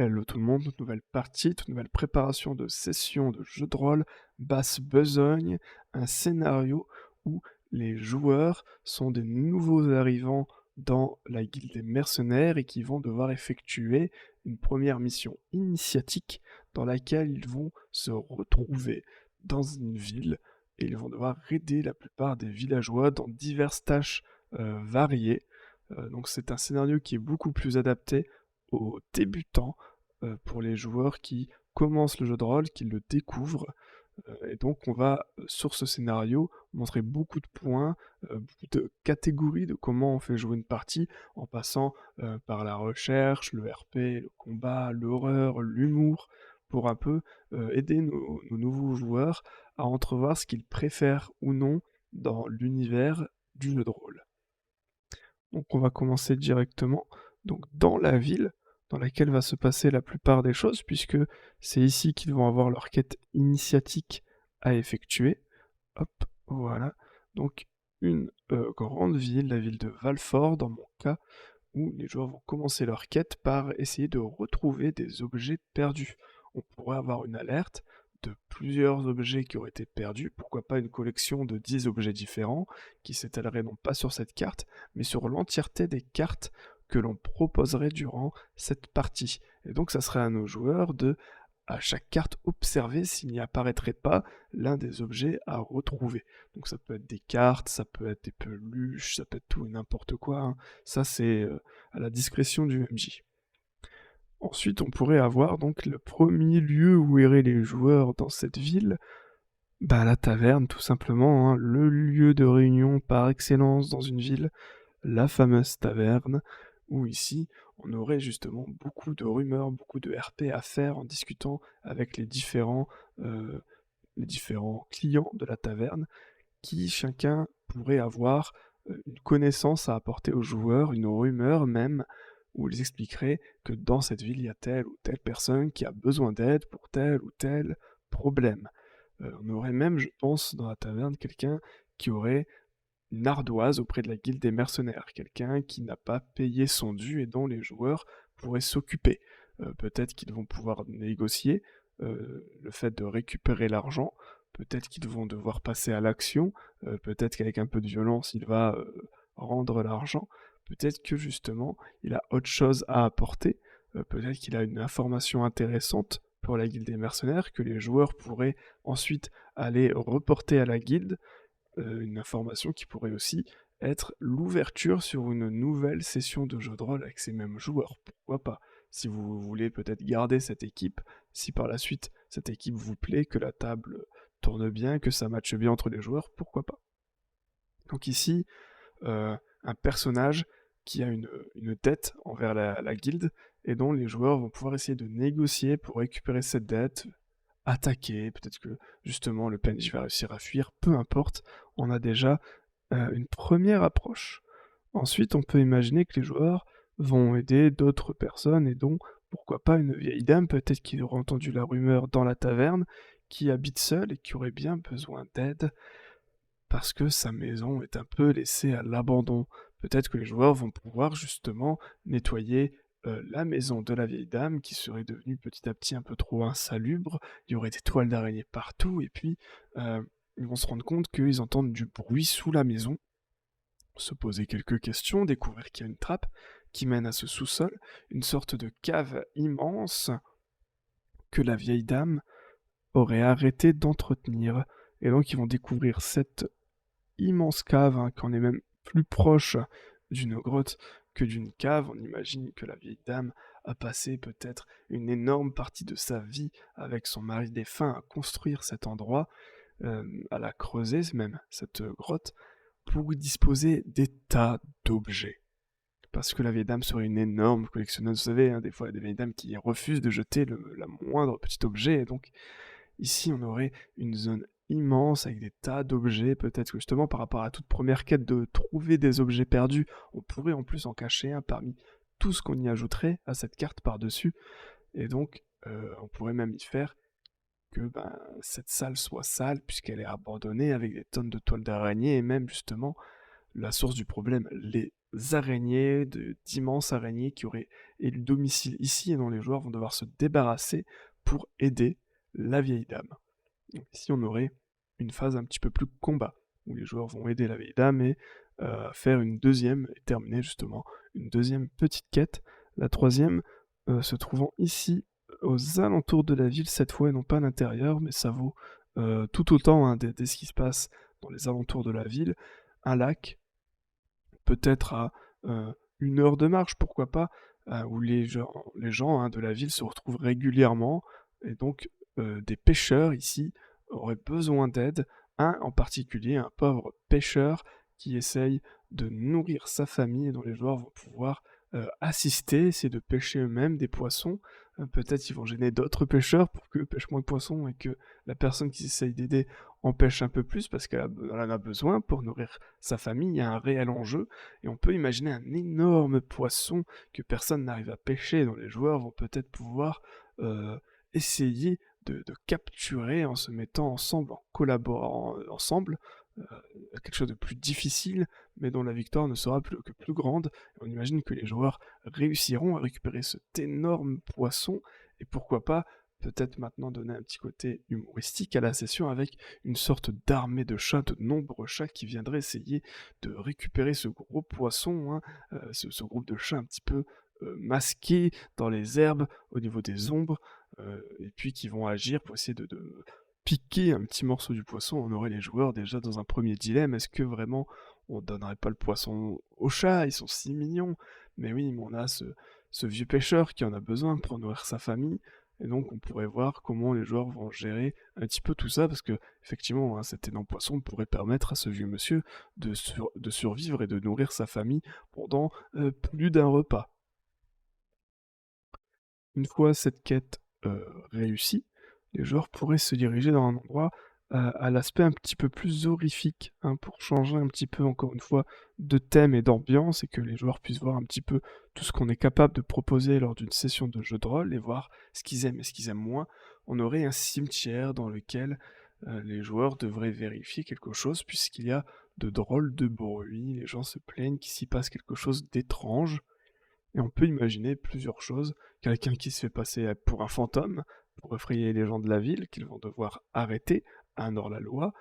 Hello tout le monde, toute nouvelle partie, toute nouvelle préparation de session de jeu de rôle, basse besogne, un scénario où les joueurs sont des nouveaux arrivants dans la guilde des mercenaires et qui vont devoir effectuer une première mission initiatique dans laquelle ils vont se retrouver dans une ville et ils vont devoir aider la plupart des villageois dans diverses tâches variées. Donc c'est un scénario qui est beaucoup plus adapté aux débutants pour les joueurs qui commencent le jeu de rôle, qui le découvrent. Et donc on va, sur ce scénario, montrer beaucoup de points, beaucoup de catégories de comment on fait jouer une partie, en passant par la recherche, le RP, le combat, l'horreur, l'humour, pour un peu aider nos nouveaux joueurs à entrevoir ce qu'ils préfèrent ou non dans l'univers du jeu de rôle. Donc on va commencer directement donc dans la ville dans laquelle va se passer la plupart des choses, puisque c'est ici qu'ils vont avoir leur quête initiatique à effectuer. Hop, voilà. Donc une grande ville, la ville de Valfort dans mon cas, où les joueurs vont commencer leur quête par essayer de retrouver des objets perdus. On pourrait avoir une alerte de plusieurs objets qui auraient été perdus, pourquoi pas une collection de 10 objets différents qui s'étaleraient non pas sur cette carte, mais sur l'entièreté des cartes que l'on proposerait durant cette partie. Et donc ça serait à nos joueurs de, à chaque carte, observer s'il n'y apparaîtrait pas l'un des objets à retrouver. Donc ça peut être des cartes, ça peut être des peluches, ça peut être tout et n'importe quoi, hein. Ça c'est à la discrétion du MJ. Ensuite, on pourrait avoir donc le premier lieu où iraient les joueurs dans cette ville, bah la taverne tout simplement, hein, le lieu de réunion par excellence dans une ville, la fameuse taverne, où ici on aurait justement beaucoup de rumeurs, beaucoup de RP à faire en discutant avec euh, les différents clients de la taverne, qui chacun pourrait avoir une connaissance à apporter aux joueurs, une rumeur même, où ils expliqueraient que dans cette ville, il y a telle ou telle personne qui a besoin d'aide pour tel ou tel problème. On aurait même, je pense, dans la taverne, quelqu'un qui aurait une ardoise auprès de la guilde des mercenaires, quelqu'un qui n'a pas payé son dû et dont les joueurs pourraient s'occuper. Peut-être qu'ils vont pouvoir négocier le fait de récupérer l'argent, peut-être qu'ils vont devoir passer à l'action, peut-être qu'avec un peu de violence il va rendre l'argent, peut-être que justement il a autre chose à apporter, peut-être qu'il a une information intéressante pour la guilde des mercenaires que les joueurs pourraient ensuite aller reporter à la guilde, une information qui pourrait aussi être l'ouverture sur une nouvelle session de jeu de rôle avec ces mêmes joueurs. Pourquoi pas? Si vous voulez peut-être garder cette équipe, si par la suite cette équipe vous plaît, que la table tourne bien, que ça matche bien entre les joueurs, pourquoi pas? Donc ici, un personnage qui a une dette envers la guilde et dont les joueurs vont pouvoir essayer de négocier pour récupérer cette dette, attaquer, peut-être que justement le PNJ va réussir à fuir, peu importe, on a déjà une première approche. Ensuite, on peut imaginer que les joueurs vont aider d'autres personnes et dont, pourquoi pas, une vieille dame, peut-être qui aura entendu la rumeur dans la taverne, qui habite seule et qui aurait bien besoin d'aide parce que sa maison est un peu laissée à l'abandon. Peut-être que les joueurs vont pouvoir justement nettoyer la maison de la vieille dame qui serait devenue petit à petit un peu trop insalubre, il y aurait des toiles d'araignée partout, et puis ils vont se rendre compte qu'ils entendent du bruit sous la maison, se poser quelques questions, découvrir qu'il y a une trappe qui mène à ce sous-sol, une sorte de cave immense que la vieille dame aurait arrêté d'entretenir. Et donc ils vont découvrir cette immense cave, hein, qu'on est même plus proche d'une grotte que d'une cave. On imagine que la vieille dame a passé peut-être une énorme partie de sa vie avec son mari défunt à construire cet endroit, à la creuser même, cette grotte, pour y disposer des tas d'objets. Parce que la vieille dame serait une énorme collectionneuse, vous savez, hein, des fois il y a des vieilles dames qui refusent de jeter la moindre petit objet, et donc ici, on aurait une zone immense avec des tas d'objets. Peut-être que justement, par rapport à la toute première quête de trouver des objets perdus, on pourrait en plus en cacher un parmi tout ce qu'on y ajouterait à cette carte par-dessus. Et donc, on pourrait même y faire que cette salle soit sale, puisqu'elle est abandonnée avec des tonnes de toiles d'araignée, et même justement, la source du problème, les araignées, d'immenses araignées qui auraient élu domicile ici et dont les joueurs vont devoir se débarrasser pour aider la vieille dame. Donc ici, on aurait une phase un petit peu plus combat, où les joueurs vont aider la vieille dame et faire une deuxième, et terminer justement une deuxième petite quête. La troisième se trouvant ici, aux alentours de la ville cette fois, et non pas à l'intérieur, mais ça vaut tout autant hein, dès ce qui se passe dans les alentours de la ville. Un lac, peut-être à 1 heure de marche, pourquoi pas, où les gens hein, de la ville se retrouvent régulièrement, et donc des pêcheurs ici auraient besoin d'aide. Un en particulier, un pauvre pêcheur qui essaye de nourrir sa famille et dont les joueurs vont pouvoir assister, essayer de pêcher eux-mêmes des poissons. Peut-être qu'ils vont gêner d'autres pêcheurs pour qu'eux pêchent moins de poissons et que la personne qui essaye d'aider en pêche un peu plus parce qu'elle en a besoin pour nourrir sa famille. Il y a un réel enjeu et on peut imaginer un énorme poisson que personne n'arrive à pêcher, dont les joueurs vont peut-être pouvoir essayer de capturer en se mettant ensemble, en collaborant ensemble, quelque chose de plus difficile, mais dont la victoire ne sera que plus grande. Et on imagine que les joueurs réussiront à récupérer cet énorme poisson, et pourquoi pas peut-être maintenant donner un petit côté humoristique à la session avec une sorte d'armée de chats, de nombreux chats qui viendraient essayer de récupérer ce gros poisson, hein, ce groupe de chats un petit peu masqués dans les herbes, au niveau des ombres, et puis qui vont agir pour essayer de piquer un petit morceau du poisson. On aurait les joueurs déjà dans un premier dilemme, est-ce que vraiment on donnerait pas le poisson aux chats, ils sont si mignons, mais oui, mais on a ce vieux pêcheur qui en a besoin pour nourrir sa famille, et donc on pourrait voir comment les joueurs vont gérer un petit peu tout ça, parce que effectivement, hein, cet énorme poisson pourrait permettre à ce vieux monsieur de survivre et de nourrir sa famille pendant plus d'un repas. Une fois cette quête réussie, les joueurs pourraient se diriger dans un endroit à l'aspect un petit peu plus horrifique, hein, pour changer un petit peu, encore une fois, de thème et d'ambiance, et que les joueurs puissent voir un petit peu tout ce qu'on est capable de proposer lors d'une session de jeu de rôle, et voir ce qu'ils aiment et ce qu'ils aiment moins. On aurait un cimetière dans lequel les joueurs devraient vérifier quelque chose, puisqu'il y a de drôles de bruits, les gens se plaignent qu'il s'y passe quelque chose d'étrange, et on peut imaginer plusieurs choses. Quelqu'un qui se fait passer pour un fantôme, pour effrayer les gens de la ville, qu'ils vont devoir arrêter, un hors-la-loi.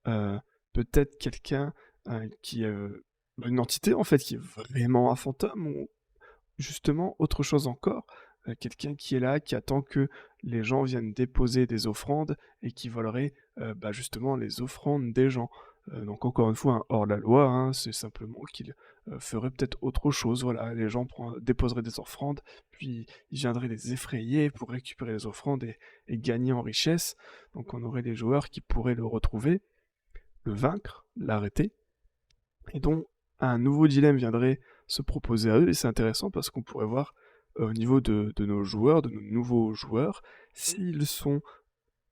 Euh, Peut-être quelqu'un qui... une entité, en fait, qui est vraiment un fantôme, ou justement, autre chose encore, quelqu'un qui est là, qui attend que les gens viennent déposer des offrandes, et qui volerait justement les offrandes des gens. Donc encore une fois, un hors-la-loi, hein, c'est simplement qu'il ferait peut-être autre chose. Voilà, les gens déposeraient des offrandes, puis ils viendraient les effrayer pour récupérer les offrandes et gagner en richesse. Donc on aurait des joueurs qui pourraient le retrouver, le vaincre, l'arrêter, et dont un nouveau dilemme viendrait se proposer à eux, et c'est intéressant parce qu'on pourrait voir au niveau de nos joueurs, de nos nouveaux joueurs, s'ils sont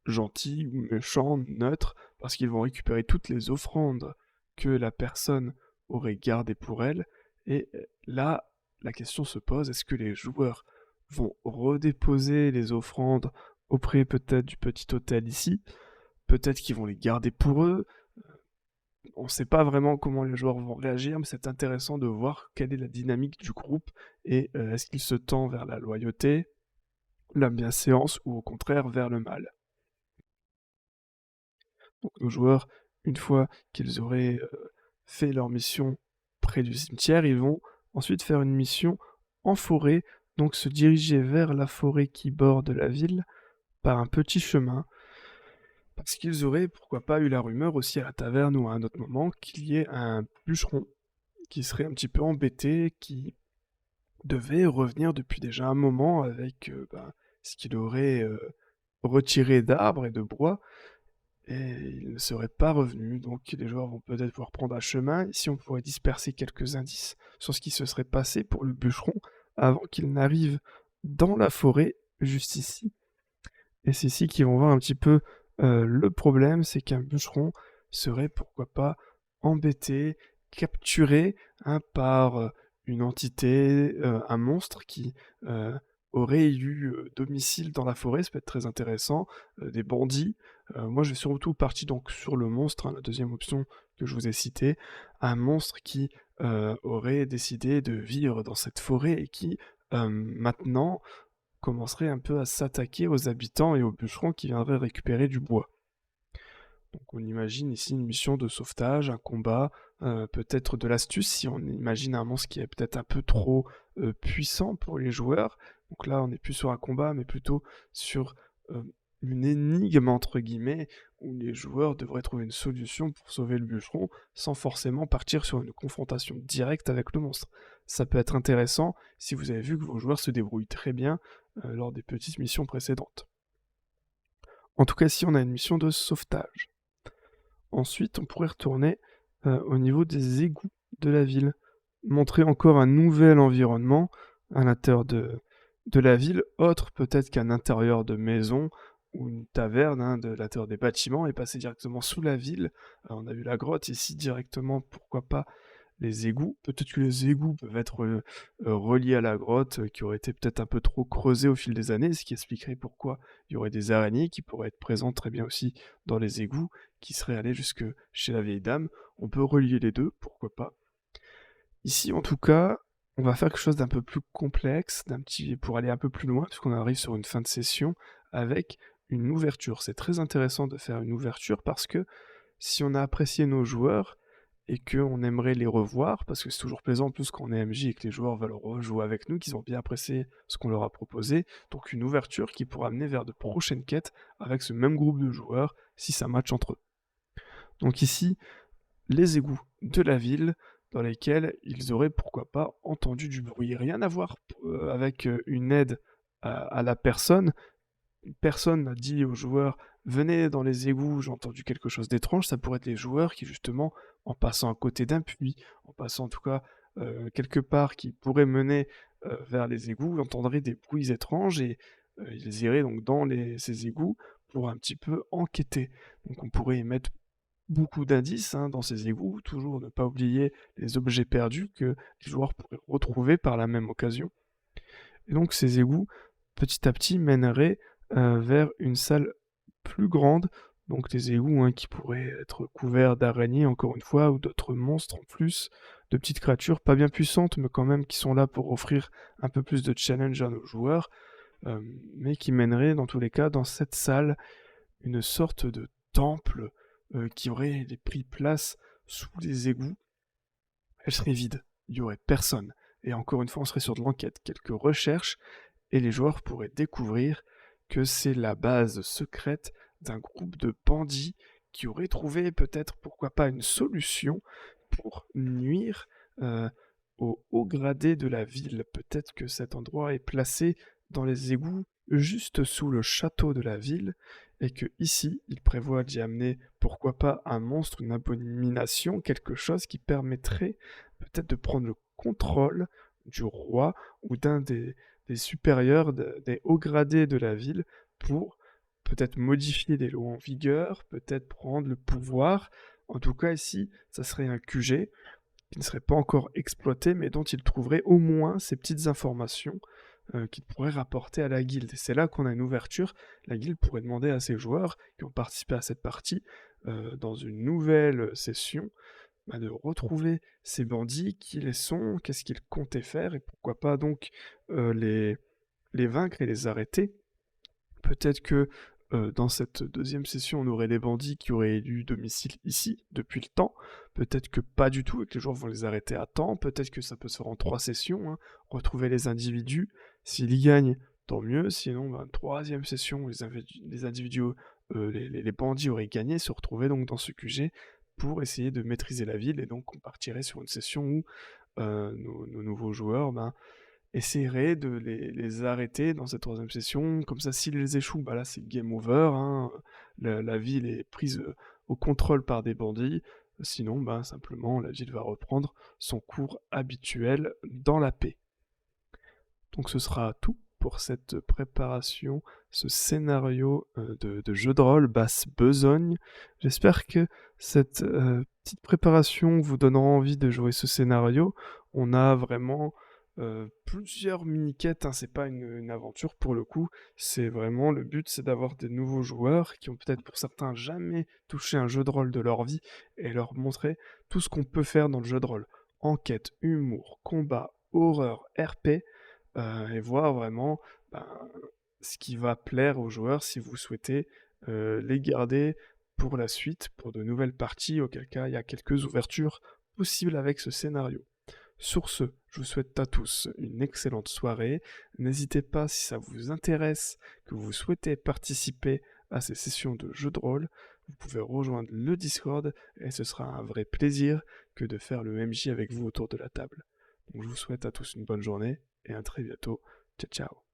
gentils ou méchants, neutres, parce qu'ils vont récupérer toutes les offrandes que la personne aurait gardées pour elle, et là, la question se pose, est-ce que les joueurs vont redéposer les offrandes auprès peut-être du petit hôtel ici, peut-être qu'ils vont les garder pour eux, on ne sait pas vraiment comment les joueurs vont réagir, mais c'est intéressant de voir quelle est la dynamique du groupe, et est-ce qu'il se tend vers la loyauté, la bienséance, ou au contraire vers le mal. Donc nos joueurs, une fois qu'ils auraient fait leur mission près du cimetière, ils vont ensuite faire une mission en forêt, donc se diriger vers la forêt qui borde la ville par un petit chemin, parce qu'ils auraient, pourquoi pas, eu la rumeur aussi à la taverne ou à un autre moment qu'il y ait un bûcheron qui serait un petit peu embêté, qui devait revenir depuis déjà un moment avec ce qu'il aurait retiré d'arbres et de bois, et il ne serait pas revenu, donc les joueurs vont peut-être pouvoir prendre un chemin. Ici, on pourrait disperser quelques indices sur ce qui se serait passé pour le bûcheron avant qu'il n'arrive dans la forêt, juste ici. Et c'est ici qu'ils vont voir un petit peu le problème, c'est qu'un bûcheron serait, pourquoi pas, embêté, capturé hein, par une entité, un monstre qui auraient eu, domicile dans la forêt, ça peut être très intéressant, des bandits. Moi, j'ai surtout parti donc sur le monstre, hein, la deuxième option que je vous ai citée. Un monstre qui, aurait décidé de vivre dans cette forêt et qui, maintenant commencerait un peu à s'attaquer aux habitants et aux bûcherons qui viendraient récupérer du bois. Donc on imagine ici une mission de sauvetage, un combat, peut-être de l'astuce si on imagine un monstre qui est peut-être un peu trop, puissant pour les joueurs. Donc là, on n'est plus sur un combat, mais plutôt sur, une «énigme» entre guillemets, où les joueurs devraient trouver une solution pour sauver le bûcheron, sans forcément partir sur une confrontation directe avec le monstre. Ça peut être intéressant si vous avez vu que vos joueurs se débrouillent très bien, lors des petites missions précédentes. En tout cas, si on a une mission de sauvetage. Ensuite, on pourrait retourner, au niveau des égouts de la ville. Montrer encore un nouvel environnement à l'intérieur de la ville, autre peut-être qu'un intérieur de maison ou une taverne, hein, de l'intérieur des bâtiments et passer directement sous la ville. On a vu la grotte, ici directement, pourquoi pas les égouts. Peut-être que les égouts peuvent être, reliés à la grotte, qui aurait été peut-être un peu trop creusée au fil des années, ce qui expliquerait pourquoi il y aurait des araignées qui pourraient être présentes très bien aussi dans les égouts, qui seraient allées jusque chez la vieille dame. On peut relier les 2, pourquoi pas. Ici, en tout cas, on va faire quelque chose d'un peu plus complexe, pour aller un peu plus loin, puisqu'on arrive sur une fin de session avec une ouverture. C'est très intéressant de faire une ouverture parce que si on a apprécié nos joueurs et qu'on aimerait les revoir, parce que c'est toujours plaisant en plus quand on est MJ et que les joueurs veulent rejouer avec nous, qu'ils ont bien apprécié ce qu'on leur a proposé, donc une ouverture qui pourra amener vers de prochaines quêtes avec ce même groupe de joueurs si ça match entre eux. Donc ici, les égouts de la ville dans lesquels ils auraient pourquoi pas entendu du bruit. Rien à voir avec une aide à la personne. Personne n'a dit aux joueurs venez dans les égouts, j'ai entendu quelque chose d'étrange. Ça pourrait être les joueurs qui justement, en passant à côté d'un puits, en passant en tout cas quelque part qui pourrait mener vers les égouts, entendraient des bruits étranges et ils iraient donc dans ces égouts pour un petit peu enquêter. Donc on pourrait y mettre beaucoup d'indices, hein, dans ces égouts, toujours ne pas oublier les objets perdus que les joueurs pourraient retrouver par la même occasion. Et donc ces égouts, petit à petit, mèneraient vers une salle plus grande, donc des égouts, hein, qui pourraient être couverts d'araignées, encore une fois, ou d'autres monstres en plus, de petites créatures pas bien puissantes, mais quand même qui sont là pour offrir un peu plus de challenge à nos joueurs, mais qui mèneraient dans tous les cas dans cette salle une sorte de temple qui aurait pris place sous les égouts. Elle serait vide, il n'y aurait personne. Et encore une fois, on serait sur de l'enquête, quelques recherches, et les joueurs pourraient découvrir que c'est la base secrète d'un groupe de bandits qui auraient trouvé peut-être, pourquoi pas, une solution pour nuire au haut gradé de la ville. Peut-être que cet endroit est placé dans les égouts juste sous le château de la ville, et que ici, il prévoit d'y amener, pourquoi pas, un monstre, une abomination, quelque chose qui permettrait peut-être de prendre le contrôle du roi ou d'un des supérieurs, des hauts gradés de la ville, pour peut-être modifier des lois en vigueur, peut-être prendre le pouvoir. En tout cas, ici, ça serait un QG qui ne serait pas encore exploité, mais dont il trouverait au moins ces petites informations qu'il pourrait rapporter à la guilde. Et c'est là qu'on a une ouverture. La guilde pourrait demander à ses joueurs qui ont participé à cette partie, dans une nouvelle session, de retrouver ces bandits, qui les sont, qu'est-ce qu'ils comptaient faire, et pourquoi pas donc les vaincre et les arrêter. Peut-être que dans cette deuxième session, on aurait des bandits qui auraient élu domicile ici depuis le temps. Peut-être que pas du tout et que les joueurs vont les arrêter à temps. Peut-être que ça peut se faire en 3 sessions, hein. Retrouver les individus. S'ils y gagnent, tant mieux. Sinon, une troisième session, les individus, les bandits auraient gagné, se retrouver donc dans ce QG pour essayer de maîtriser la ville. Et donc, on partirait sur une session où nos nouveaux joueurs essaierait de les arrêter dans cette troisième session. Comme ça, s'ils les échouent, là c'est game over, hein. La ville est prise au contrôle par des bandits. Sinon, simplement, la ville va reprendre son cours habituel dans la paix. Donc ce sera tout pour cette préparation, ce scénario de jeu de rôle basse besogne. J'espère que cette petite préparation vous donnera envie de jouer ce scénario. On a vraiment plusieurs mini-quêtes, hein, c'est pas une aventure pour le coup. C'est vraiment le but, c'est d'avoir des nouveaux joueurs qui ont peut-être pour certains jamais touché un jeu de rôle de leur vie et leur montrer tout ce qu'on peut faire dans le jeu de rôle. Enquête, humour, combat, horreur, RP, et voir vraiment, ben, ce qui va plaire aux joueurs si vous souhaitez, les garder pour la suite, pour de nouvelles parties, auquel cas il y a quelques ouvertures possibles avec ce scénario. Sur ce, je vous souhaite à tous une excellente soirée. N'hésitez pas, si ça vous intéresse, que vous souhaitez participer à ces sessions de jeux de rôle, vous pouvez rejoindre le Discord et ce sera un vrai plaisir que de faire le MJ avec vous autour de la table. Donc je vous souhaite à tous une bonne journée et à très bientôt. Ciao ciao.